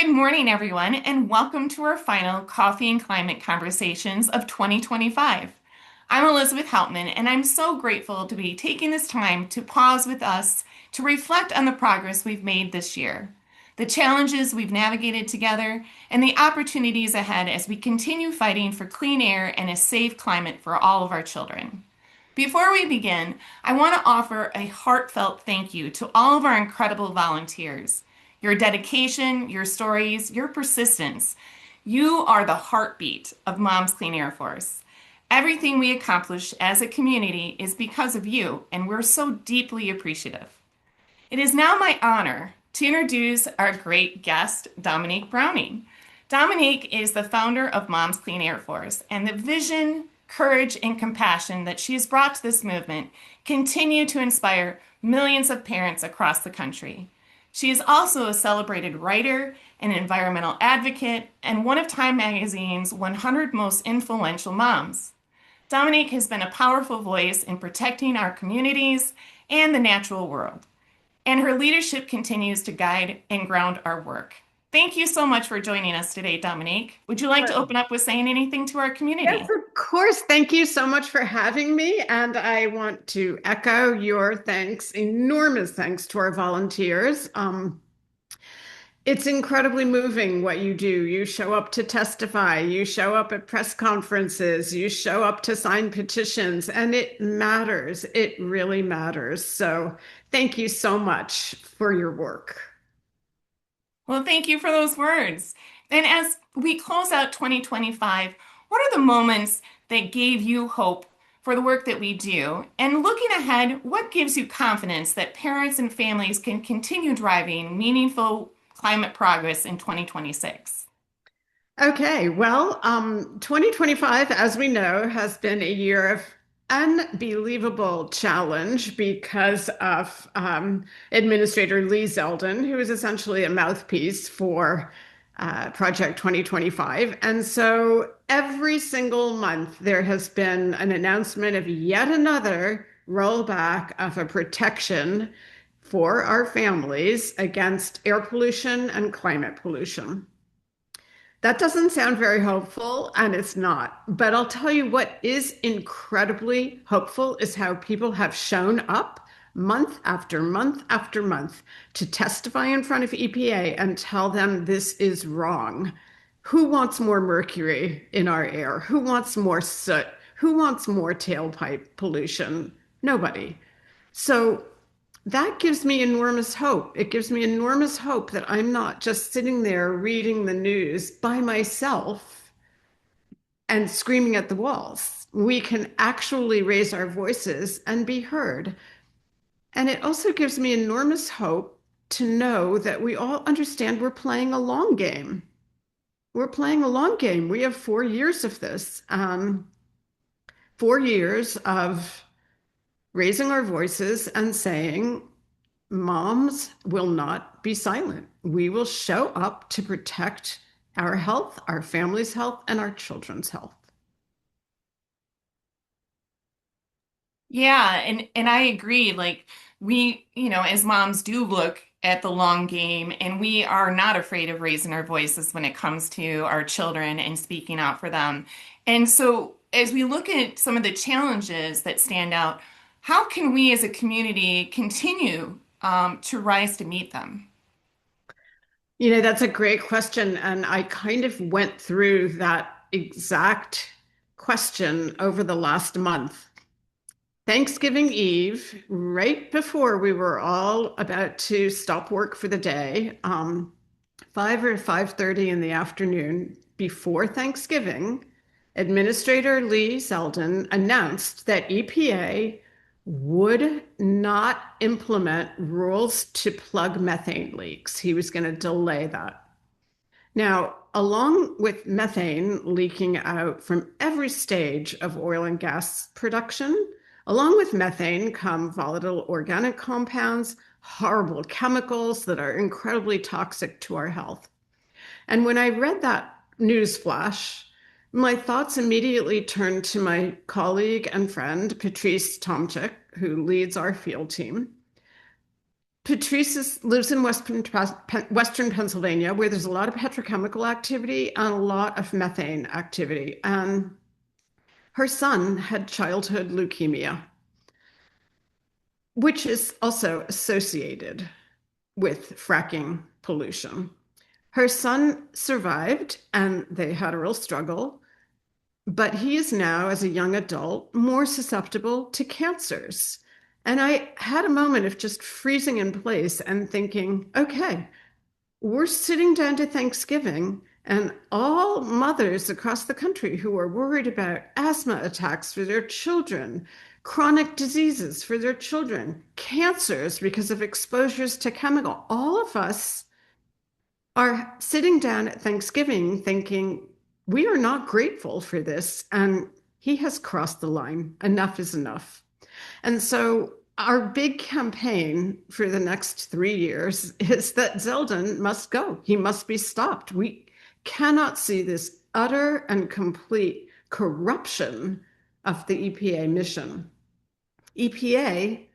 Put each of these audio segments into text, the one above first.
Good morning, everyone, and welcome to our final Coffee and Climate Conversations of 2025. I'm Elizabeth Heltman, and I'm so grateful to be taking this time to pause with us to reflect on the progress we've made this year, the challenges we've navigated together, and the opportunities ahead as we continue fighting for clean air and a safe climate for all of our children. Before we begin, I want to offer a heartfelt thank you to all of our incredible volunteers. Your dedication, your stories, your persistence. You are the heartbeat of Mom's Clean Air Force. Everything we accomplish as a community is because of you, and we're so deeply appreciative. It is now my honor to introduce our great guest, Dominique Browning. Dominique is the founder of Mom's Clean Air Force, and the vision, courage, and compassion that she has brought to this movement continue to inspire millions of parents across the country. She is also a celebrated writer, an environmental advocate, and one of Time Magazine's 100 Most Influential Moms. Dominique has been a powerful voice in protecting our communities and the natural world, and her leadership continues to guide and ground our work. Thank you so much for joining us today, Dominique. Would you like to open up with saying anything to our Yes, community? of course. Thank you so much for having me. And I want to echo your thanks, enormous thanks to our volunteers. It's incredibly moving what you do. You show up to testify, you show up at press conferences, you show up to sign petitions, and it matters. It really matters. So thank you so much for your work. Well, thank you for those words. And as we close out 2025, what are the moments that gave you hope for the work that we do? And looking ahead, what gives you confidence that parents and families can continue driving meaningful climate progress in 2026? Okay, well, 2025, as we know, has been a year of unbelievable challenge because of Administrator Lee Zeldin, who is essentially a mouthpiece for Project 2025. And so every single month, there has been an announcement of yet another rollback of a protection for our families against air pollution and climate pollution. That doesn't sound very hopeful, and it's not. But I'll tell you what is incredibly hopeful is how people have shown up month after month after month to testify in front of EPA and tell them this is wrong. Who wants more mercury in our air? Who wants more soot? Who wants more tailpipe pollution? Nobody. So that gives me enormous hope. It gives me enormous hope that I'm not just sitting there reading the news by myself and screaming at the walls. We can actually raise our voices and be heard. And it also gives me enormous hope to know that we all understand we're playing a long game. We're playing a long game. We have 4 years of this, 4 years of raising our voices and saying, moms will not be silent. We will show up to protect our health, our family's health, and our children's health. Yeah, and I agree. Like we, as moms do look at the long game and we are not afraid of raising our voices when it comes to our children and speaking out for them. And so as we look at some of the challenges that stand out, how can we as a community continue to rise to meet them? That's a great question. And I kind of went through that exact question over the last month. Thanksgiving Eve, right before we were all about to stop work for the day, 5 or 5:30 in the afternoon before Thanksgiving, Administrator Lee Zeldin announced that EPA would not implement rules to plug methane leaks. He was going to delay that. Now, along with methane leaking out from every stage of oil and gas production, along with methane come volatile organic compounds, horrible chemicals that are incredibly toxic to our health. And when I read that news flash, my thoughts immediately turned to my colleague and friend, Patrice Tomczyk, who leads our field team. Patrice lives in Western Pennsylvania, where there's a lot of petrochemical activity and a lot of methane activity. And her son had childhood leukemia, which is also associated with fracking pollution. Her son survived and they had a real struggle, but he is now, as a young adult, more susceptible to cancers. And I had a moment of just freezing in place and thinking, okay, we're sitting down to Thanksgiving, and all mothers across the country who are worried about asthma attacks for their children, chronic diseases for their children, cancers because of exposures to chemical, all of us are sitting down at Thanksgiving thinking, we are not grateful for this. And he has crossed the line. Enough is enough. And so our big campaign for the next 3 years is that Zeldin must go. He must be stopped. We cannot see this utter and complete corruption of the EPA mission. EPA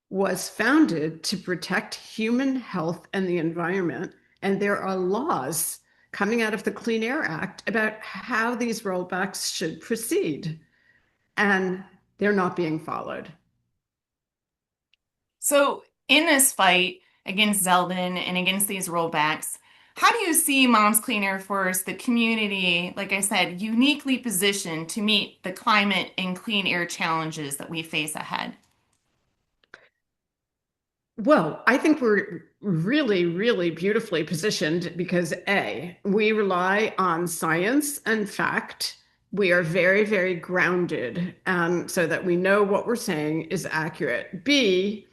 was founded to protect human health and the environment, and there are laws coming out of the Clean Air Act about how these rollbacks should proceed, and they're not being followed. So, in this fight against Zeldin and against these rollbacks, how do you see Moms Clean Air Force, the community, like I said, uniquely positioned to meet the climate and clean air challenges that we face ahead? Well, I think we're really, really beautifully positioned because A, we rely on science and fact. We are very, very grounded, so that we know what we're saying is accurate. B,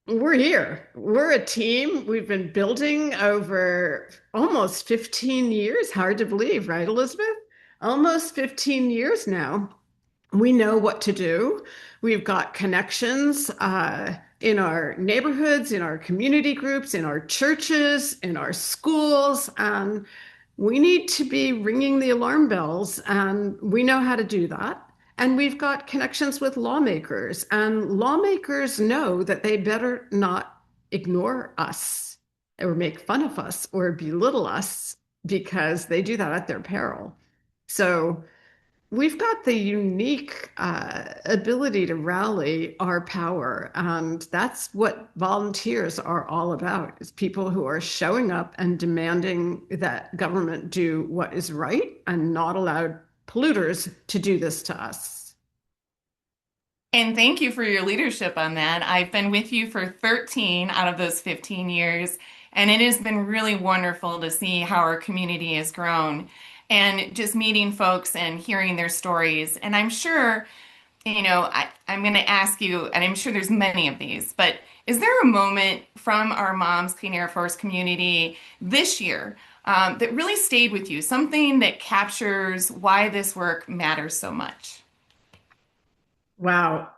we're here. We're a team. We've been building over almost 15 years. Hard to believe, right, Elizabeth? Almost 15 years now. We know what to do. We've got connections in our neighborhoods, in our community groups, in our churches, in our schools. And we need to be ringing the alarm bells, and we know how to do that. And we've got connections with lawmakers, and lawmakers know that they better not ignore us or make fun of us or belittle us because they do that at their peril. So we've got the unique ability to rally our power, and that's what volunteers are all about, is people who are showing up and demanding that government do what is right and not allow polluters to do this to us. And thank you for your leadership on that. I've been with you for 13 out of those 15 years, and it has been really wonderful to see how our community has grown and just meeting folks and hearing their stories. And I'm sure, I'm going to ask you, and I'm sure there's many of these, but is there a moment from our Moms Clean Air Force community this year that really stayed with you, something that captures why this work matters so much? Wow.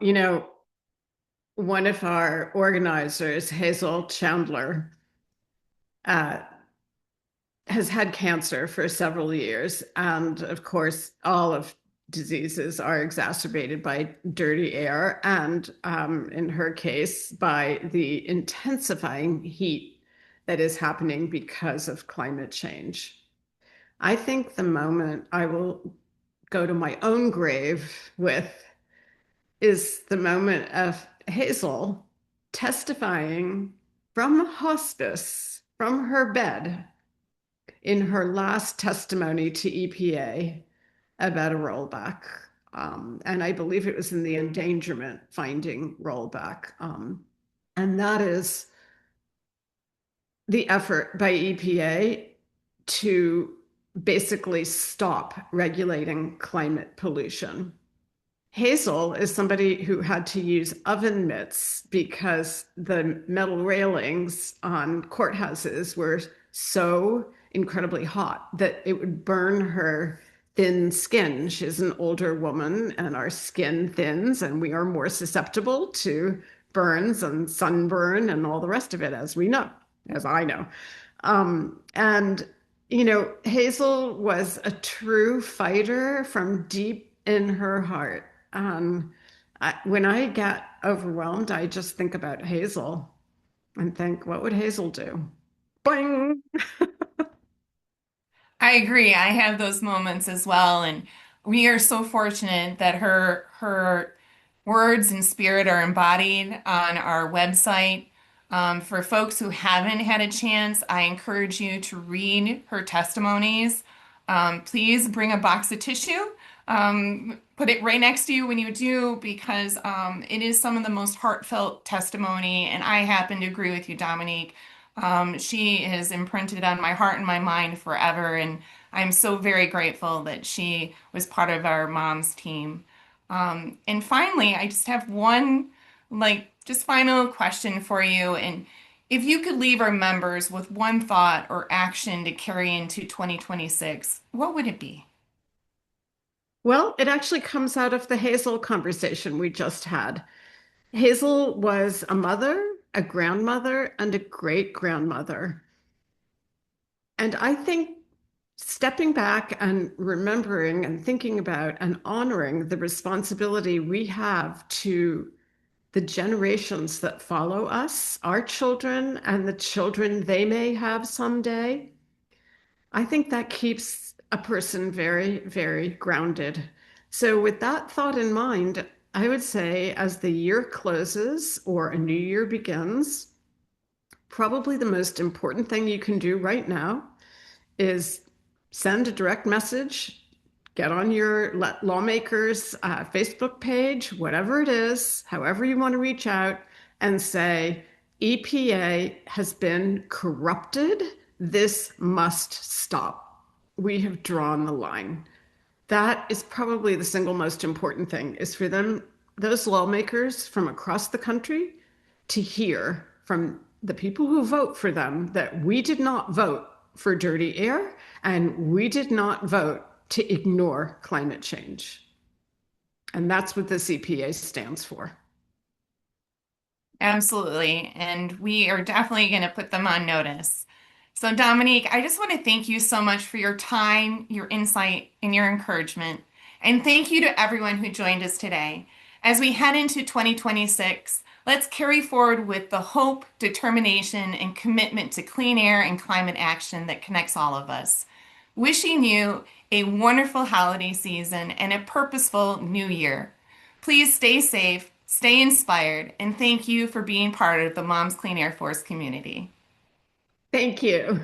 One of our organizers, Hazel Chandler, uh, has had cancer for several years. And of course, all of diseases are exacerbated by dirty air. And in her case, by the intensifying heat that is happening because of climate change. I think the moment I will go to my own grave with is the moment of Hazel testifying from hospice, from her bed, in her last testimony to EPA about a rollback. And I believe it was in the endangerment finding rollback. And that is the effort by EPA to basically stop regulating climate pollution. Hazel is somebody who had to use oven mitts because the metal railings on courthouses were so incredibly hot that it would burn her thin skin. She's an older woman, and our skin thins, and we are more susceptible to burns and sunburn and all the rest of it, as we know, as I know. And Hazel was a true fighter from deep in her heart. When I get overwhelmed, I just think about Hazel. and think, what would Hazel do? Boing! I agree. I have those moments as well, and we are so fortunate that her words and spirit are embodied on our website. For folks who haven't had a chance, I encourage you to read her testimonies. Please bring a box of tissue. Put it right next to you when you do, because it is some of the most heartfelt testimony, and I happen to agree with you, Dominique. She is imprinted on my heart and my mind forever, and I'm so very grateful that she was part of our mom's team. And finally, I just have one, just final question for you. And if you could leave our members with one thought or action to carry into 2026, what would it be? Well, it actually comes out of the Hazel conversation we just had. Hazel was a mother, a grandmother, and a great grandmother. And I think stepping back and remembering and thinking about and honoring the responsibility we have to the generations that follow us, our children, and the children they may have someday, I think that keeps a person very, very grounded. So, with that thought in mind, I would say as the year closes or a new year begins, probably the most important thing you can do right now is send a direct message, get on your lawmakers' Facebook page, whatever it is, however you want to reach out, and say, EPA has been corrupted. This must stop. We have drawn the line. That is probably the single most important thing is for them, those lawmakers from across the country, to hear from the people who vote for them that we did not vote for dirty air and we did not vote to ignore climate change. And that's what the CPA stands for. Absolutely. And we are definitely going to put them on notice. So, Dominique, I just want to thank you so much for your time, your insight, and your encouragement. And thank you to everyone who joined us today. As we head into 2026, let's carry forward with the hope, determination, and commitment to clean air and climate action that connects all of us. Wishing you a wonderful holiday season and a purposeful new year. Please stay safe, stay inspired, and thank you for being part of the Moms Clean Air Force community. Thank you.